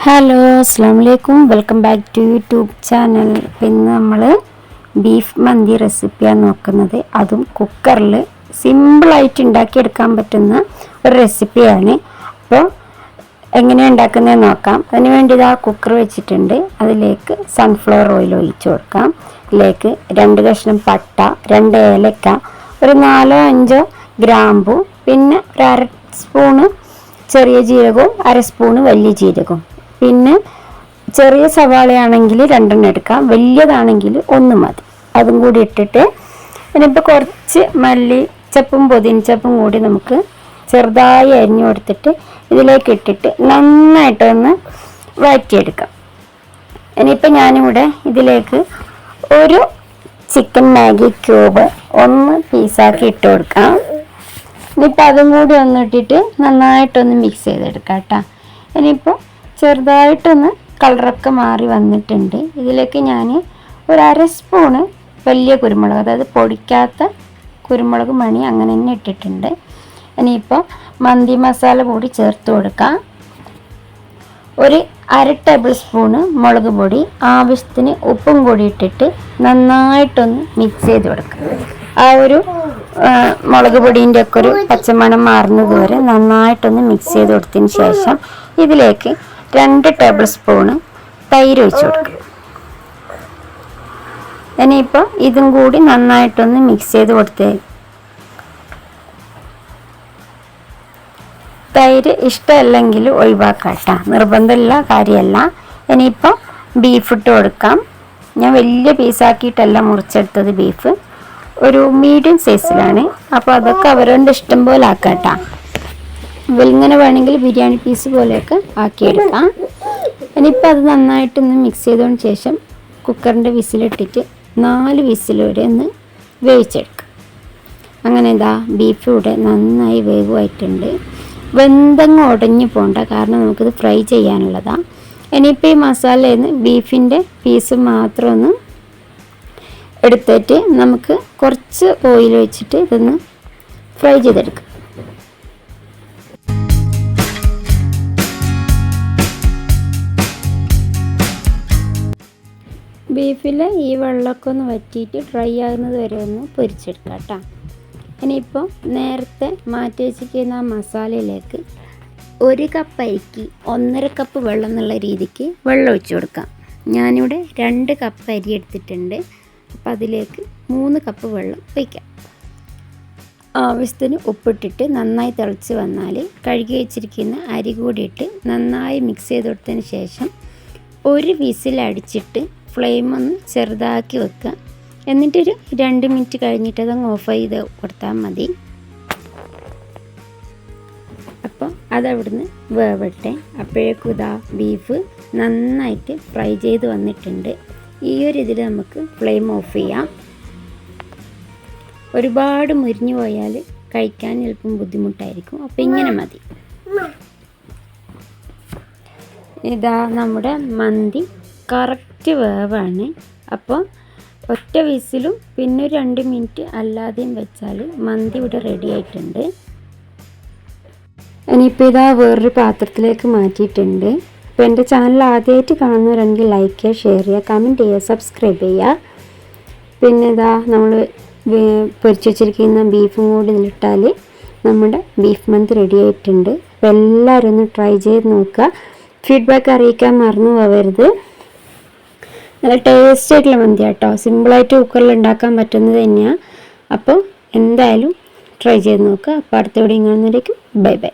Hello അസ്സാം വലൈക്കും, welcome back to YouTube channel. ഇന്ന് നമ്മൾ ബീഫ് മന്തി റെസിപ്പിയാണ് നോക്കുന്നത്. അതും കുക്കറിൽ സിമ്പിളായിട്ട് ഉണ്ടാക്കിയെടുക്കാൻ പറ്റുന്ന ഒരു റെസിപ്പിയാണ്. അപ്പോൾ എങ്ങനെയാണ് ഉണ്ടാക്കുന്നതെന്ന് നോക്കാം. അതിന് വേണ്ടി ഇതാ കുക്കർ വെച്ചിട്ടുണ്ട്. അതിലേക്ക് സൺഫ്ലവർ ഓയിൽ ഒഴിച്ച് കൊടുക്കാം. ഇതിലേക്ക് 2 കഷ്ണം പട്ട, 2 ഏലക്ക, ഒരു 4-5 ഗ്രാമ്പു, പിന്നെ ഒരു 1/2 സ്പൂണ് ചെറിയ ജീരകവും 1/2 സ്പൂണ് വലിയ ജീരകവും, പിന്നെ ചെറിയ സവാളയാണെങ്കിൽ 2 എടുക്കാം, വലിയതാണെങ്കിൽ 1 മതി. അതും കൂടി ഇട്ടിട്ട് ഇനിയിപ്പോൾ കുറച്ച് മല്ലിച്ചപ്പും പുതിനച്ചപ്പും കൂടി നമുക്ക് ചെറുതായി അരിഞ്ഞു കൊടുത്തിട്ട് ഇതിലേക്ക് ഇട്ടിട്ട് നന്നായിട്ടൊന്ന് വഴറ്റിയെടുക്കാം. ഇനിയിപ്പോൾ ഞാനിവിടെ ഇതിലേക്ക് ഒരു ചിക്കൻ മാഗി ക്യൂബ് 1 പീസാക്കി ഇട്ട് കൊടുക്കാം. ഇനിയിപ്പോൾ അതും കൂടി ഒന്ന് ഇട്ടിട്ട് നന്നായിട്ടൊന്ന് മിക്സ് ചെയ്തെടുക്കാം കേട്ടോ. ഇനിയിപ്പോൾ ചെറുതായിട്ടൊന്ന് കളറൊക്കെ മാറി വന്നിട്ടുണ്ട്. ഇതിലേക്ക് ഞാൻ ഒരു 1/2 സ്പൂണ് വലിയ കുരുമുളക്, അതായത് പൊടിക്കാത്ത കുരുമുളക് മണി അങ്ങനെ തന്നെ ഇട്ടിട്ടുണ്ട്. ഇനിയിപ്പോൾ മന്തി മസാല കൂടി ചേർത്ത് കൊടുക്കാം. ഒരു 1/2 ടേബിൾ സ്പൂണ് മുളക് പൊടി, ആവശ്യത്തിന് ഉപ്പും കൂടി ഇട്ടിട്ട് നന്നായിട്ടൊന്ന് മിക്സ് ചെയ്ത് കൊടുക്കാം. ആ ഒരു മുളക് പൊടീൻ്റെ ഒക്കെ ഒരു പച്ചമണം മാറുന്നത് വരെ നന്നായിട്ടൊന്ന് മിക്സ് ചെയ്ത് കൊടുത്തതിന് ശേഷം ഇതിലേക്ക് 2 ടേബിൾ സ്പൂണ് തൈര് ഒഴിച്ച് കൊടുക്കുക. ഇനിയിപ്പോൾ ഇതും കൂടി നന്നായിട്ടൊന്ന് മിക്സ് ചെയ്ത് കൊടുത്തേ. തൈര് ഇഷ്ടമല്ലെങ്കിൽ ഒഴിവാക്കാം കേട്ടോ, നിർബന്ധമില്ല കാര്യമല്ല. ഇനിയിപ്പോൾ ബീഫ് ഇട്ട് കൊടുക്കാം. ഞാൻ വലിയ പീസാക്കിയിട്ടല്ല മുറിച്ചെടുത്തത് ബീഫ്, ഒരു മീഡിയം സൈസിലാണ്. അപ്പോൾ അതൊക്കെ അവരവൻ്റെ ഇഷ്ടം പോലെ ആക്കാം കേട്ടോ. ഇങ്ങനെ വേണമെങ്കിൽ ബിരിയാണി പീസ് പോലെയൊക്കെ ആക്കിയെടുക്കാം. ഇനിയിപ്പോൾ അത് നന്നായിട്ടൊന്ന് മിക്സ് ചെയ്തതിന് ശേഷം കുക്കറിൻ്റെ വിസിലിട്ടിട്ട് 4 വിസിൽ വരെ ഒന്ന് വേവിച്ചെടുക്കാം. അങ്ങനെ ഇതാ ബീഫ് ഇവിടെ നന്നായി വേവായിട്ടുണ്ട്. വെന്തങ്ങ് ഉടഞ്ഞു പോകണ്ട, കാരണം നമുക്കിത് ഫ്രൈ ചെയ്യാനുള്ളതാണ്. ഇനിയിപ്പോൾ ഈ മസാലയിൽ നിന്ന് ബീഫിൻ്റെ പീസ് മാത്രം ഒന്ന് എടുത്തിട്ട് നമുക്ക് കുറച്ച് ഓയിൽ വെച്ചിട്ട് ഇതൊന്ന് ഫ്രൈ ചെയ്തെടുക്കാം. ബീഫിൽ ഈ വെള്ളമൊക്കെ ഒന്ന് വറ്റിയിട്ട് ഡ്രൈ ആകുന്നത് വരെ ഒന്ന് പൊരിച്ചെടുക്കാം കേട്ടോ. ഇനിയിപ്പോൾ നേരത്തെ മാറ്റി വെച്ചിരിക്കുന്ന ആ മസാലയിലേക്ക് 1 കപ്പ് അരിക്ക് 1.5 കപ്പ് വെള്ളം എന്നുള്ള രീതിക്ക് വെള്ളം ഒഴിച്ചു കൊടുക്കാം. ഞാനിവിടെ 2 കപ്പ് അരി എടുത്തിട്ടുണ്ട്. അപ്പോൾ അതിലേക്ക് 3 കപ്പ് വെള്ളം ഒഴിക്കാം. ആവശ്യത്തിന് ഉപ്പിട്ടിട്ട് നന്നായി തിളച്ച് വന്നാൽ കഴുകി വെച്ചിരിക്കുന്ന അരി കൂടിയിട്ട് നന്നായി മിക്സ് ചെയ്ത് കൊടുത്തതിന് ശേഷം ഒരു വിസിൽ അടിച്ചിട്ട് ഫ്ലെയിം ഒന്ന് ചെറുതാക്കി വെക്കുക. എന്നിട്ടൊരു 2 മിനിറ്റ് കഴിഞ്ഞിട്ട് അതങ്ങ് ഓഫ് ചെയ്ത് കൊടുത്താൽ മതി. അപ്പോൾ അതവിടുന്ന് വേവട്ടെ. അപ്പോഴേക്കും ഇതാ ബീഫ് നന്നായിട്ട് ഫ്രൈ ചെയ്ത് വന്നിട്ടുണ്ട്. ഈ ഒരു ഇതിൽ നമുക്ക് ഫ്ലെയിം ഓഫ് ചെയ്യാം. ഒരുപാട് മുരിഞ്ഞു പോയാൽ കഴിക്കാൻ ചിലപ്പം ബുദ്ധിമുട്ടായിരിക്കും. അപ്പോൾ ഇങ്ങനെ മതി. ഇതാ നമ്മുടെ മന്തി കറക്റ്റ് വേവാണ്. അപ്പോൾ ഒറ്റ വിസിലും പിന്നെ ഒരു 2 മിനിറ്റ് അല്ലാതെയും വെച്ചാൽ മന്തി ഇവിടെ റെഡി ആയിട്ടുണ്ട്. ഇനിയിപ്പോൾ ഇതാ വേറൊരു പാത്രത്തിലേക്ക് മാറ്റിയിട്ടുണ്ട്. അപ്പോൾ എൻ്റെ ചാനൽ ആദ്യമായിട്ട് കാണുന്നവരാണെങ്കിൽ ലൈക്ക് ചെയ്യുക, ഷെയർ ചെയ്യുക, കമൻറ്റ് ചെയ്യുക, സബ്സ്ക്രൈബ് ചെയ്യുക. പിന്നെ ഇതാ നമ്മൾ പൊരിച്ച് വെച്ചിരിക്കുന്ന ബീഫും കൂടി ഇതിലിട്ടാൽ നമ്മുടെ ബീഫ് മന്തി റെഡി ആയിട്ടുണ്ട്. അപ്പോൾ എല്ലാവരും ഒന്ന് ട്രൈ ചെയ്ത് നോക്കുക. ഫീഡ്ബാക്ക് അറിയിക്കാൻ മറന്നു പോകരുത്. നല്ല ടേസ്റ്റ് ആയിട്ടുള്ള മന്തി കേട്ടോ. സിമ്പിളായിട്ട് കുക്കറിൽ ഉണ്ടാക്കാൻ പറ്റുന്നത് തന്നെയാണ്. അപ്പോൾ എന്തായാലും ട്രൈ ചെയ്ത് നോക്കുക. അപ്പോൾ അടുത്ത വീഡിയോ കാണുന്നതിലേക്ക് ബൈ ബൈ.